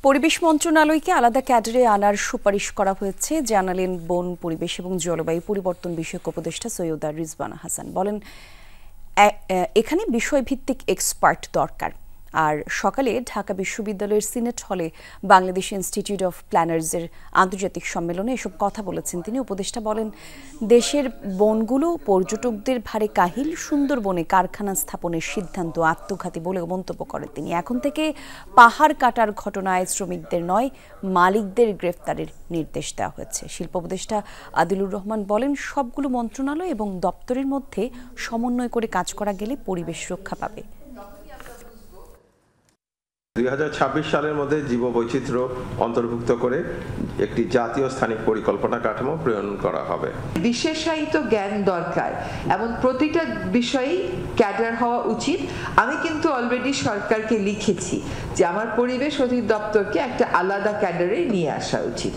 পরিবেশ মন্ত্রণালয়কে আলাদা ক্যাডারে আনার সুপারিশ করা হয়েছে জানালেন বন, পরিবেশ এবং জলবায়ু পরিবর্তন বিষয়ক উপদেষ্টা সৈয়দা রিজওয়ানা হাসান। বলেন, এখানে বিষয়ভিত্তিক এক্সপার্ট দরকার। আর সকালে ঢাকা বিশ্ববিদ্যালয়ের সিনেট হলে বাংলাদেশ ইনস্টিটিউট অফ প্ল্যানার্সের আন্তর্জাতিক সম্মেলনে এসব কথা বলেছেন তিনি। উপদেষ্টা বলেন, দেশের বনগুলো পর্যটকদের ভারে কাহিল, সুন্দরবনে কারখানা স্থাপনের সিদ্ধান্ত আত্মঘাতী বলে মন্তব্য করেন তিনি। এখন থেকে পাহাড় কাটার ঘটনায় শ্রমিকদের নয়, মালিকদের গ্রেফতারের নির্দেশ দেওয়া হয়েছে। শিল্প উপদেষ্টা আদিলুর রহমান বলেন, সবগুলো মন্ত্রণালয় এবং দপ্তরের মধ্যে সমন্বয় করে কাজ করা গেলে পরিবেশ রক্ষা পাবে। 2026 সালের মধ্যে জীববৈচিত্র্য অন্তর্ভুক্ত করে একটি জাতীয় স্থানিক পরিকল্পনা কাঠামো প্রণয়ন করা হবে। বিশেষায়িত জ্ঞান দরকার, এমন প্রতিটা বিষয়েই ক্যাডার হওয়া উচিত। আমি কিন্তু অলরেডি সরকারকে লিখেছি যে আমার পরিবেশ অধিদপ্তরকে একটা আলাদা ক্যাডারে নিয়ে আসা উচিত।